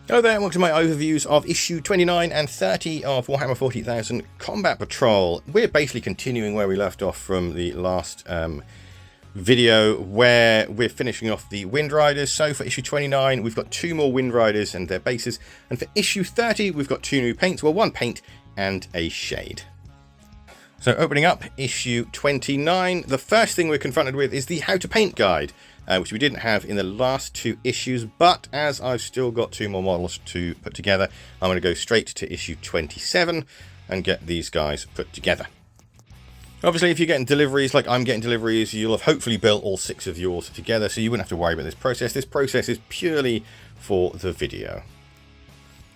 Hello there, and welcome to my overviews of issue 29 and 30 of Warhammer 40,000 Combat Patrol. We're basically continuing where we left off from the last video, where we're finishing off the Wind Riders. So for issue 29, we've got 2 more Wind Riders and their bases, and for issue 30, we've got 2 new paints, well, 1 paint and a shade. So opening up issue 29, the first thing we're confronted with is the How to Paint guide, which we didn't have in the last 2 issues, but as I've still got 2 more models to put together, I'm going to go straight to issue 27 and get these guys put together. Obviously, if you're getting deliveries like I'm getting deliveries, you'll have hopefully built all 6 of yours together, so you wouldn't have to worry about this process. This process is purely for the video.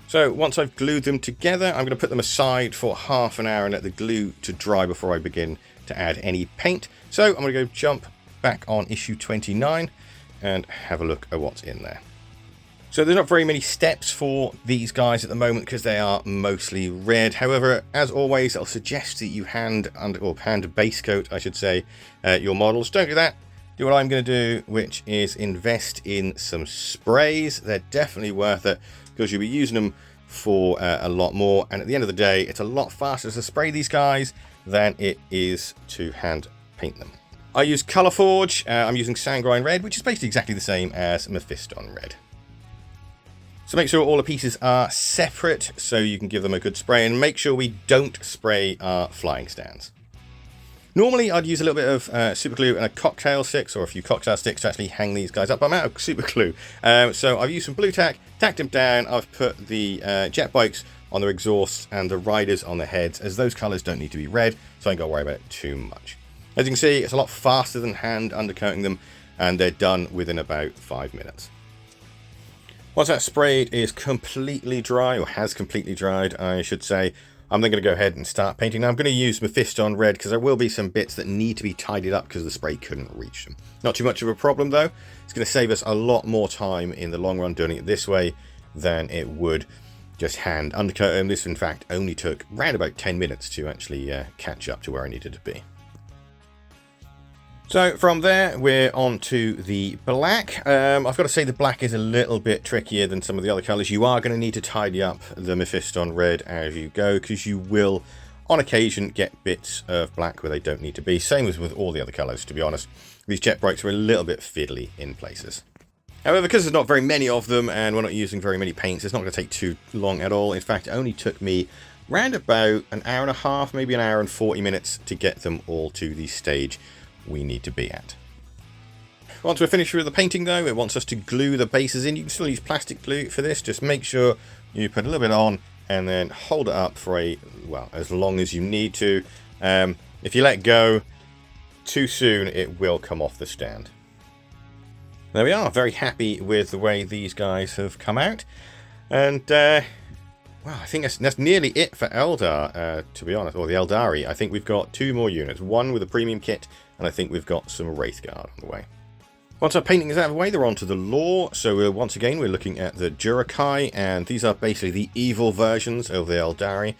So once I've glued them together, I'm going to put them aside for half an hour and let the glue to dry before I begin to add any paint. So I'm going to go jump back on issue 29 and have a look at what's in there. So there's not very many steps for these guys at the moment because they are mostly red. However, as always, I'll suggest that you hand base coat, I should say, your models. Don't do that. Do what I'm going to do, which is invest in some sprays. They're definitely worth it because you'll be using them for a lot more. And at the end of the day, it's a lot faster to spray these guys than it is to hand paint them. I use Colourforge. I'm using Sandgrine Red, which is basically exactly the same as Mephiston Red. So make sure all the pieces are separate so you can give them a good spray, and make sure we don't spray our flying stands. Normally I'd use a little bit of super glue and a cocktail sticks, or a few cocktail sticks, to actually hang these guys up. I'm out of super glue, so I've used some blue tack, tacked them down. I've put the jet bikes on their exhausts and the riders on their heads, as those colours don't need to be red, so I ain't got to worry about it too much. As you can see, it's a lot faster than hand undercoating them, and they're done within about 5 minutes. Once that sprayed is completely dry, or has completely dried, I should say, I'm then going to go ahead and start painting. Now I'm going to use Mephiston Red because there will be some bits that need to be tidied up because the spray couldn't reach them. Not too much of a problem though. It's going to save us a lot more time in the long run doing it this way than it would just hand undercoat them. This in fact only took around about 10 minutes to actually catch up to where I needed to be. So from there, we're on to the black. I've got to say the black is a little bit trickier than some of the other colours. You are going to need to tidy up the Mephiston Red as you go, because you will, on occasion, get bits of black where they don't need to be. Same as with all the other colours, to be honest. These jet brakes are a little bit fiddly in places. However, because there's not very many of them, and we're not using very many paints, it's not going to take too long at all. In fact, it only took me round about an hour and a half, maybe an hour and 40 minutes to get them all to the stage we need to be at. Once we're finished with the painting though, it wants us to glue the bases in. You can still use plastic glue for this. Just make sure you put a little bit on and then hold it up for as long as you need to. If you let go too soon, it will come off the stand. There we are, very happy with the way these guys have come out. And well, I think that's nearly it for Eldar, to be honest, or the Eldari. I think we've got 2 more units, one with a premium kit, and I think we've got some Wraithguard on the way. Once our painting is out of the way, they're on to the lore. So once again, we're looking at the Jurakai, and these are basically the evil versions of the Eldari.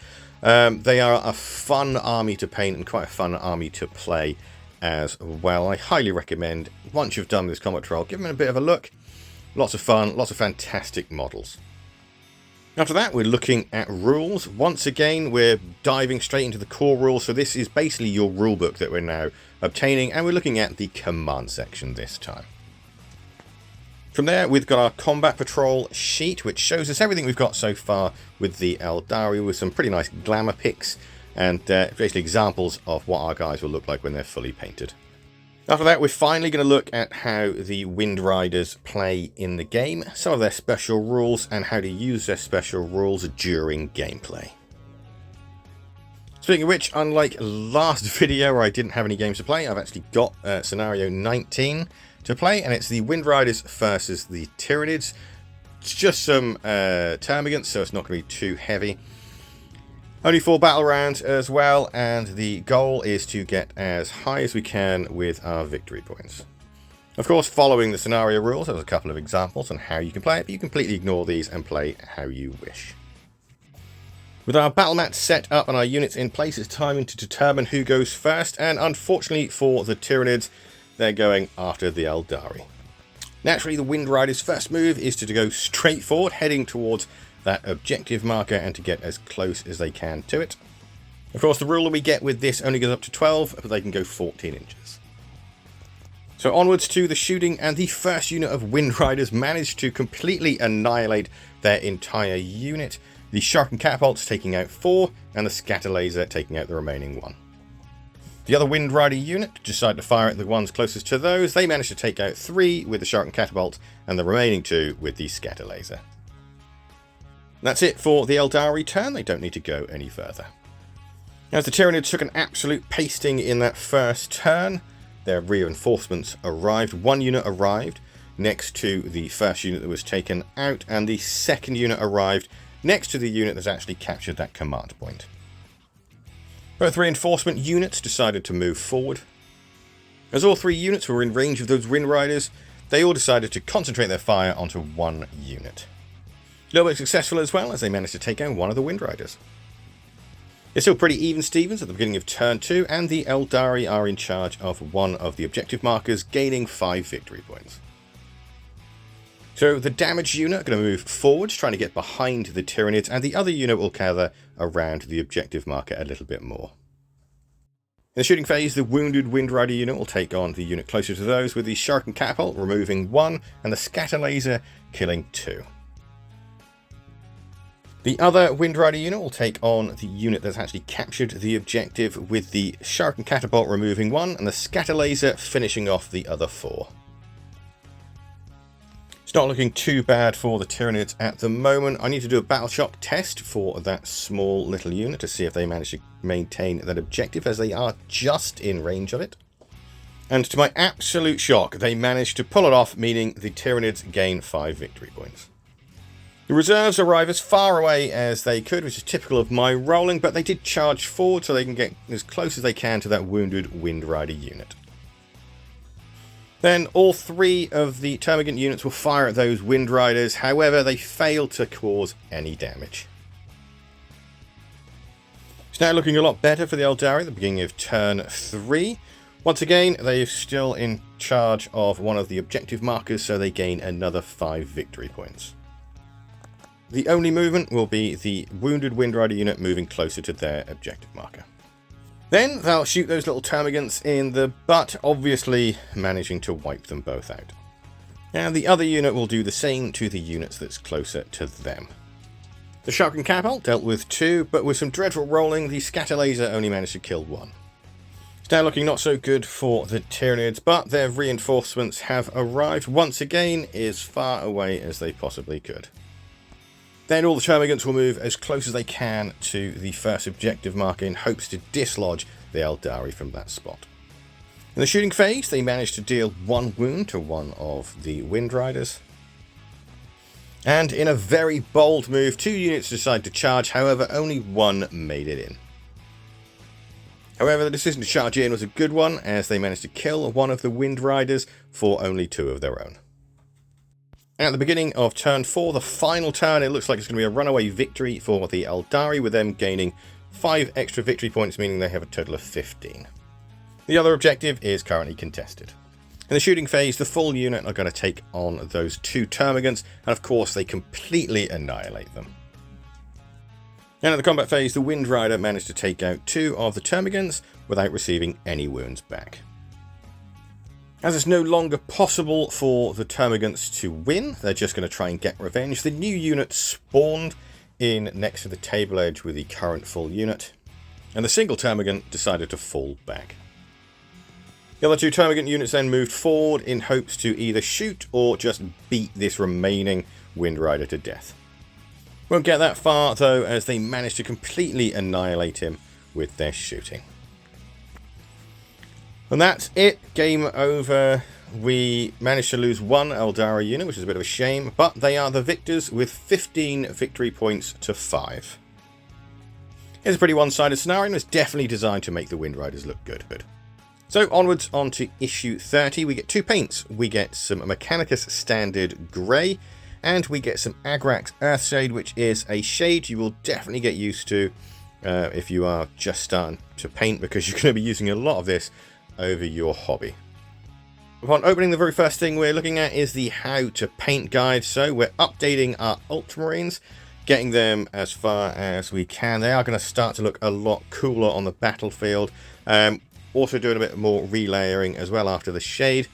They are a fun army to paint and quite a fun army to play as well. I highly recommend, once you've done this combat trial, give them a bit of a look. Lots of fun, lots of fantastic models. After that, we're looking at rules. Once again, we're diving straight into the core rules. So this is basically your rulebook that we're now obtaining, and we're looking at the command section this time. From there, we've got our Combat Patrol sheet, which shows us everything we've got so far with the Eldari, with some pretty nice glamour pics and basically examples of what our guys will look like when they're fully painted. After that, we're finally going to look at how the Wind Riders play in the game, some of their special rules, and how to use their special rules during gameplay. Speaking of which, unlike last video where I didn't have any games to play, I've actually got scenario 19 to play, and it's the Wind Riders versus the Tyranids. It's just some termagants, so it's not going to be too heavy. Only 4 battle rounds as well, and the goal is to get as high as we can with our victory points. Of course, following the scenario rules, there's a couple of examples on how you can play it, but you completely ignore these and play how you wish. With our battle mats set up and our units in place, it's time to determine who goes first, and unfortunately for the Tyranids, they're going after the Eldari. Naturally, the Wind Rider's first move is to go straight forward, heading towards that objective marker and to get as close as they can to it. Of course, the ruler we get with this only goes up to 12, but they can go 14 inches. So onwards to the shooting, and the first unit of Wind Riders managed to completely annihilate their entire unit. The Sharpened Catapults taking out 4, and the Scatter Laser taking out the remaining 1. The other Wind Rider unit decided to fire at the ones closest to those. They managed to take out 3 with the Sharpened Catapult, and the remaining 2 with the Scatter Laser. That's it for the Eldari turn. They don't need to go any further. As the Tyranids took an absolute pasting in that first turn, their reinforcements arrived. 1 unit arrived next to the first unit that was taken out, and the second unit arrived next to the unit that's actually captured that command point. Both reinforcement units decided to move forward. As all 3 units were in range of those Wind Riders, they all decided to concentrate their fire onto 1 unit. A little bit successful as well, as they managed to take out 1 of the Wind Riders. It's still pretty even Stevens at the beginning of turn 2, and the Eldari are in charge of 1 of the objective markers, gaining 5 victory points. So the damage unit are going to move forward, trying to get behind the Tyranids, and the other unit will gather around the objective marker a little bit more. In the shooting phase, the wounded Wind Rider unit will take on the unit closer to those, with the Sharpened Catapult removing 1, and the Scatter Laser killing 2. The other Wind Rider unit will take on the unit that's actually captured the objective, with the Sharpened Catapult removing 1, and the Scatter Laser finishing off the other 4. It's not looking too bad for the Tyranids at the moment. I need to do a battle shock test for that small little unit to see if they manage to maintain that objective, as they are just in range of it. And to my absolute shock, they managed to pull it off, meaning the Tyranids gain 5 victory points. The reserves arrive as far away as they could, which is typical of my rolling, but they did charge forward so they can get as close as they can to that wounded Wind Rider unit. Then all 3 of the Termagant units will fire at those Wind Riders, however they fail to cause any damage. It's now looking a lot better for the Eldari at the beginning of turn 3. Once again, they're still in charge of 1 of the objective markers, so they gain another 5 victory points. The only movement will be the wounded Wind Rider unit moving closer to their objective marker. Then they'll shoot those little Termagants in the butt, obviously managing to wipe them both out. And the other unit will do the same to the units that's closer to them. The Sharpened Catapult dealt with 2, but with some dreadful rolling, the Scatter Laser only managed to kill 1. It's now looking not so good for the Tyranids, but their reinforcements have arrived once again as far away as they possibly could. Then all the Termagants will move as close as they can to the first objective marker in hopes to dislodge the Eldari from that spot. In the shooting phase, they managed to deal 1 wound to 1 of the Wind Riders. And in a very bold move, 2 units decided to charge, however only 1 made it in. However, the decision to charge in was a good one, as they managed to kill 1 of the Wind Riders for only 2 of their own. At the beginning of turn 4, the final turn, it looks like it's going to be a runaway victory for the Eldari, with them gaining 5 extra victory points, meaning they have a total of 15. The other objective is currently contested. In the shooting phase, the full unit are going to take on those 2 Termagants, and of course they completely annihilate them. And at the combat phase, the Wind Rider managed to take out 2 of the Termagants without receiving any wounds back. As it's no longer possible for the Termagants to win, they're just going to try and get revenge. The new unit spawned in next to the table edge with the current full unit, and the single Termagant decided to fall back. The other 2 Termagant units then moved forward in hopes to either shoot or just beat this remaining Wind Rider to death. Won't get that far though, as they managed to completely annihilate him with their shooting. And that's it. Game over. We managed to lose 1 Eldari unit, which is a bit of a shame, but they are the victors with 15 victory points to 5. It's a pretty one-sided scenario, and it's definitely designed to make the Wind Riders look good. So onwards on to issue 30. We get 2 paints. We get some Mechanicus Standard Grey, and we get some Agrax Earthshade, which is a shade you will definitely get used to if you are just starting to paint, because you're going to be using a lot of this over your hobby. Upon opening, the very first thing we're looking at is the how to paint guide. So we're updating our Ultramarines, getting them as far as we can. They are going to start to look a lot cooler on the battlefield. Also doing a bit more relayering as well after the shade.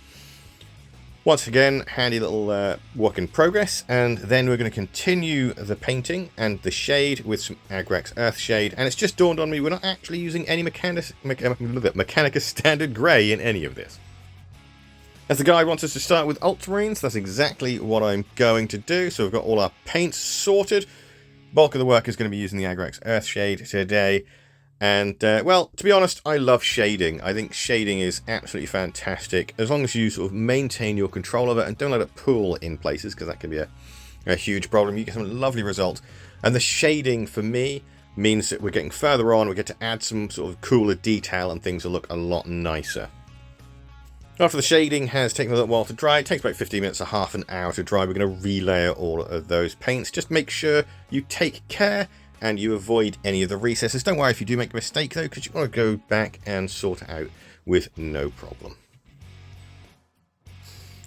Once again, handy little work in progress, and then we're going to continue the painting and the shade with some Agrax Earth Shade. And it's just dawned on me, we're not actually using any Mechanica Standard Grey in any of this. As the guide wants us to start with Ultramarines, that's exactly what I'm going to do. So we've got all our paints sorted. Bulk of the work is going to be using the Agrax Earth Shade today. And, well, to be honest, I love shading. I think shading is absolutely fantastic, as long as you sort of maintain your control of it and don't let it pool in places, because that can be a huge problem. You get some lovely results. And the shading, for me, means that we're getting further on. We get to add some sort of cooler detail, and things will look a lot nicer. After the shading has taken a little while to dry, it takes about 15 minutes to half an hour to dry. We're going to relayer all of those paints. Just make sure you take care and you avoid any of the recesses. Don't worry if you do make a mistake, though, because you want to go back and sort it out with no problem.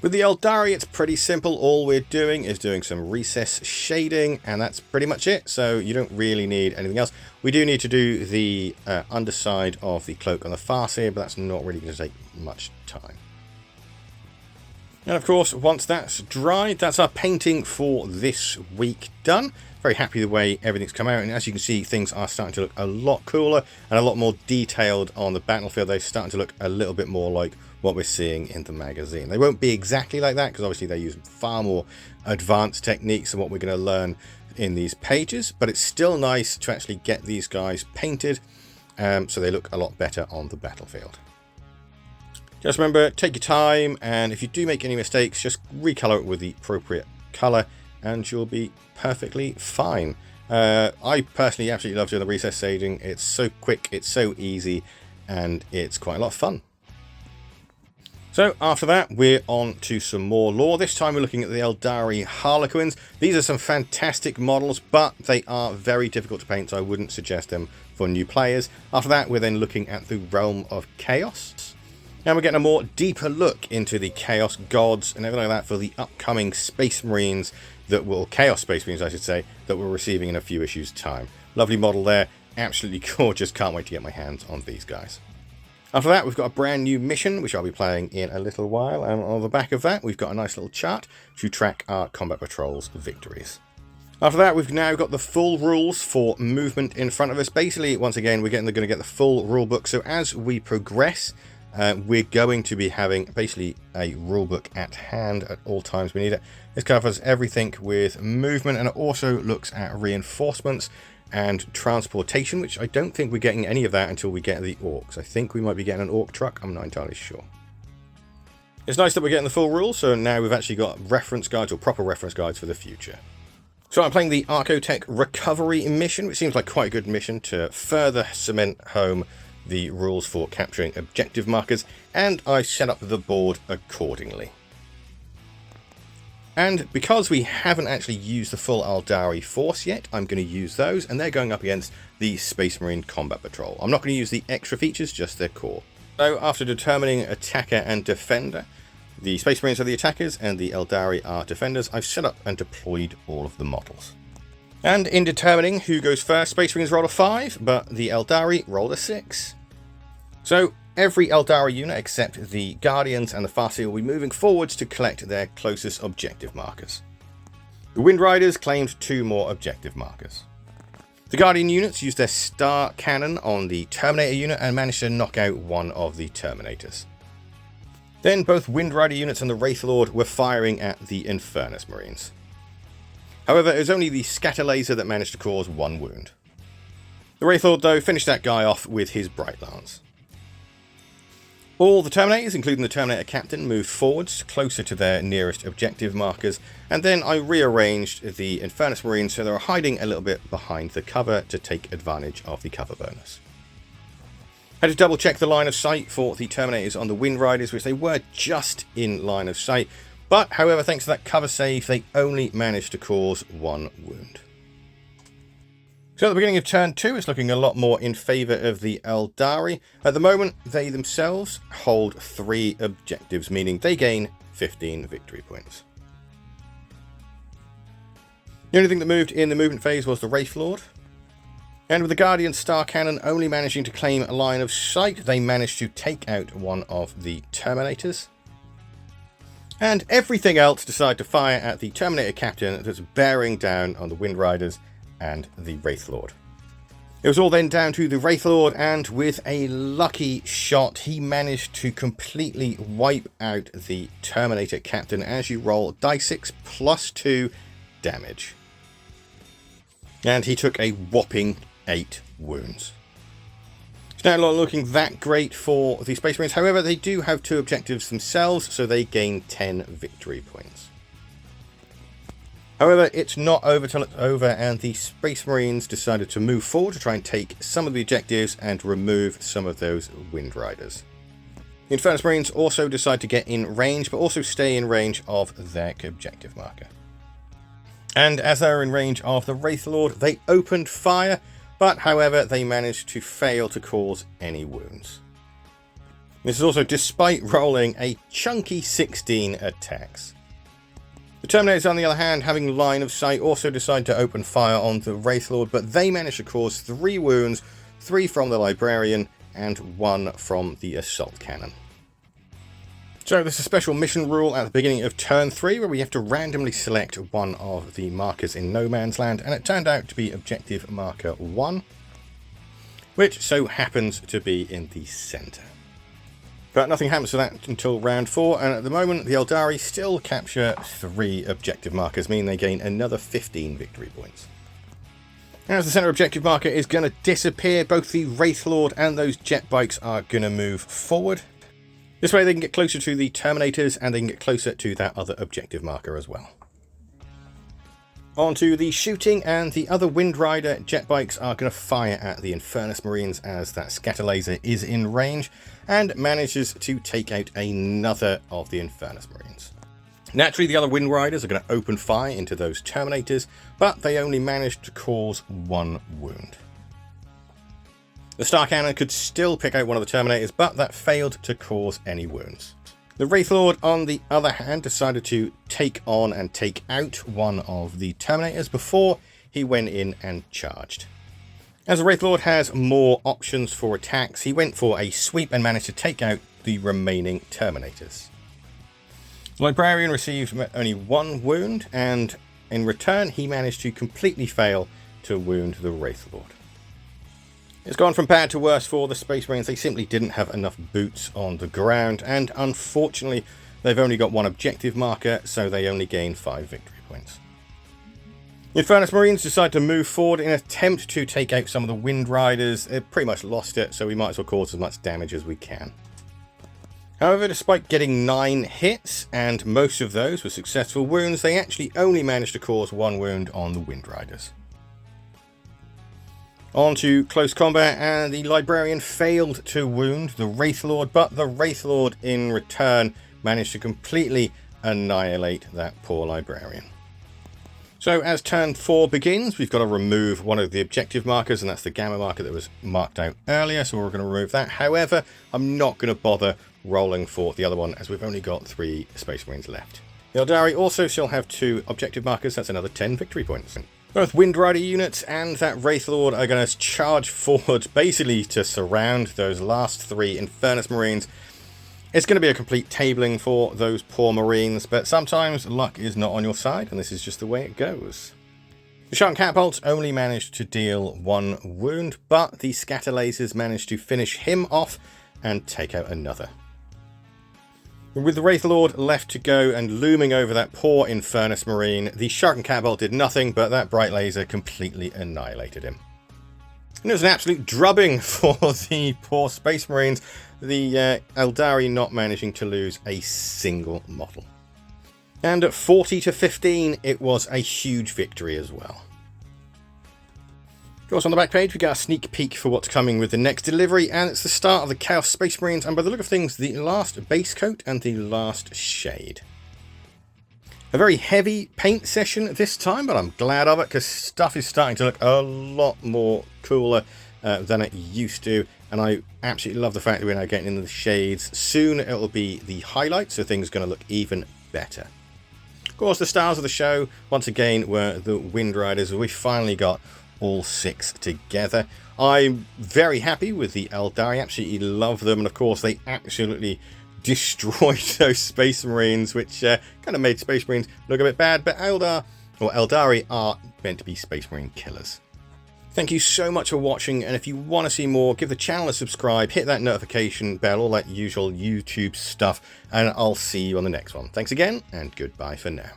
With the Eldari, it's pretty simple. All we're doing is doing some recess shading, and that's pretty much it. So you don't really need anything else. We do need to do the underside of the cloak on the farseer, but that's not really going to take much time. And of course, once that's dried, that's our painting for this week done. Very happy the way everything's come out, and as you can see, things are starting to look a lot cooler and a lot more detailed on the battlefield. They're starting to look a little bit more like what we're seeing in the magazine. They won't be exactly like that, because obviously they use far more advanced techniques than what we're going to learn in these pages, but it's still nice to actually get these guys painted so they look a lot better on the battlefield. Just remember, take your time, and if you do make any mistakes, just recolor it with the appropriate color and you'll be perfectly fine. I personally absolutely love doing the recess shading. It's so quick, it's so easy, and it's quite a lot of fun. So after that, we're on to some more lore. This time we're looking at the Eldari Harlequins. These are some fantastic models, but they are very difficult to paint, so I wouldn't suggest them for new players. After that, we're then looking at the Realm of Chaos. Now we're getting a more deeper look into the Chaos Gods and everything like that for the upcoming Space Marines that will, Chaos Space Marines I should say, that we're receiving in a few issues' time. Lovely model there, absolutely gorgeous, can't wait to get my hands on these guys. After that, we've got a brand new mission, which I'll be playing in a little while, and on the back of that, we've got a nice little chart to track our Combat Patrol's victories. After that, we've now got the full rules for movement in front of us. Basically, once again, we're going to get the full rule book, so as we progress, we're going to be having basically a rulebook at hand at all times we need it. This covers everything with movement, and it also looks at reinforcements and transportation, which I don't think we're getting any of that until we get the orcs. I think we might be getting an orc truck, I'm not entirely sure. It's nice that we're getting the full rules, so now we've actually got reference guides or proper reference guides for the future. So I'm playing the Archotech Recovery mission, which seems like quite a good mission to further cement home the rules for capturing objective markers, and I set up the board accordingly. And because we haven't actually used the full Eldari force yet, I'm going to use those, and they're going up against the Space Marine Combat Patrol. I'm not going to use the extra features, just their core. So after determining attacker and defender, the Space Marines are the attackers and the Eldari are defenders, I've set up and deployed all of the models. And in determining who goes first, Space Marines roll a 5, but the Eldari roll a 6. So every Eldari unit except the Guardians and the Farseer will be moving forwards to collect their closest objective markers. The Wind Riders claimed 2 more objective markers. The Guardian units used their Star Cannon on the Terminator unit and managed to knock out one of the Terminators. Then both Wind Rider units and the Wraith Lord were firing at the Infernus Marines. However, it was only the Scatter Laser that managed to cause 1 wound. The Wraith Lord, though, finished that guy off with his Bright Lance. All the Terminators, including the Terminator Captain, moved forwards closer to their nearest objective markers, and then I rearranged the Infernus Marines so they were hiding a little bit behind the cover to take advantage of the cover bonus. I had to double check the line of sight for the Terminators on the Wind Riders, which they were just in line of sight, but however, thanks to that cover save, they only managed to cause 1 wound. So at the beginning of turn 2, it's looking a lot more in favour of the Eldari. At the moment, they themselves hold 3 objectives, meaning they gain 15 victory points. The only thing that moved in the movement phase was the Wraithlord. And with the Guardian Star Cannon only managing to claim a line of sight, they managed to take out one of the Terminators. And everything else decided to fire at the Terminator Captain that's bearing down on the Wind Riders and the Wraithlord. It was all then down to the Wraithlord, and with a lucky shot, he managed to completely wipe out the Terminator Captain as you roll die 6 plus 2 damage. And he took a whopping 8 wounds. It's now not looking that great for the Space Marines. However, they do have 2 objectives themselves, so they gain 10 victory points. However, it's not over till it's over, and the Space Marines decided to move forward to try and take some of the objectives and remove some of those Wind Riders. The Infernus Marines also decide to get in range, but also stay in range of their objective marker. And as they were in range of the Wraithlord, they opened fire, but however, they managed to fail to cause any wounds. This is also despite rolling a chunky 16 attacks. The Terminators, on the other hand, having line of sight, also decide to open fire on the Wraithlord, but they managed to cause 3 wounds, 3 from the Librarian and 1 from the Assault Cannon. So there's a special mission rule at the beginning of turn 3 where we have to randomly select one of the markers in No Man's Land, and it turned out to be objective marker 1, which so happens to be in the centre. But nothing happens to that until round 4, and at the moment the Eldari still capture 3 objective markers, meaning they gain another 15 victory points. As the centre objective marker is going to disappear, both the Wraithlord and those jet bikes are going to move forward. This way they can get closer to the Terminators and they can get closer to that other objective marker as well. On to the shooting, and the other Wind Rider jet bikes are going to fire at the Infernus Marines as that scatter laser is in range and manages to take out another of the Infernus Marines. Naturally, the other Wind Riders are going to open fire into those Terminators, but they only managed to cause 1 wound. The Star Cannon could still pick out one of the Terminators, but that failed to cause any wounds. The Wraithlord, on the other hand, decided to take on and take out one of the Terminators before he went in and charged. As the Wraithlord has more options for attacks, he went for a sweep and managed to take out the remaining Terminators. The Librarian received only 1 wound, and in return he managed to completely fail to wound the Wraithlord. It's gone from bad to worse for the Space Marines. They simply didn't have enough boots on the ground, and unfortunately they've only got 1 objective marker, so they only gain 5 victory points. The Infernus Marines decide to move forward in an attempt to take out some of the Wind Riders. They've pretty much lost it, so we might as well cause as much damage as we can. However, despite getting 9 hits, and most of those were successful wounds, they actually only managed to cause 1 wound on the Wind Riders. On to close combat, and the Librarian failed to wound the Wraithlord, but the Wraithlord in return managed to completely annihilate that poor Librarian. So as turn 4 begins, we've got to remove one of the objective markers, and that's the gamma marker that was marked out earlier, so we're going to remove that. However, I'm not going to bother rolling for the other one, as we've only got 3 Space Marines left. The Eldari also still have 2 objective markers, that's another 10 victory points. Both Wind Rider units and that Wraithlord are going to charge forward, basically to surround those last 3 Infernus Marines. It's going to be a complete tabling for those poor Marines, but sometimes luck is not on your side, and this is just the way it goes. The Shark Catapults only managed to deal 1 wound, but the Scatter Lasers managed to finish him off and take out another. With the Wraithlord left to go and looming over that poor Infernus Marine, the Shark Catapult did nothing, but that Bright Laser completely annihilated him. And it was an absolute drubbing for the poor Space Marines, the Eldari not managing to lose a single model. And at 40 to 15, it was a huge victory as well. Of course, on the back page, we got a sneak peek for what's coming with the next delivery, and it's the start of the Chaos Space Marines, and by the look of things, the last base coat and the last shade. A very heavy paint session this time, but I'm glad of it because stuff is starting to look a lot more cooler than it used to. And I absolutely love the fact that we're now getting into the shades. Soon it'll be the highlights, so things are going to look even better. Of course, the stars of the show, once again, were the Wind Riders. We finally got all 6 together. I'm very happy with the Eldar. I absolutely love them. And of course, they absolutely destroyed those Space Marines, which kind of made Space Marines look a bit bad. But Eldar, or Eldari, are meant to be Space Marine killers. Thank you so much for watching, and if you want to see more, give the channel a subscribe, hit that notification bell, all that usual YouTube stuff, and I'll see you on the next one. Thanks again, and goodbye for now.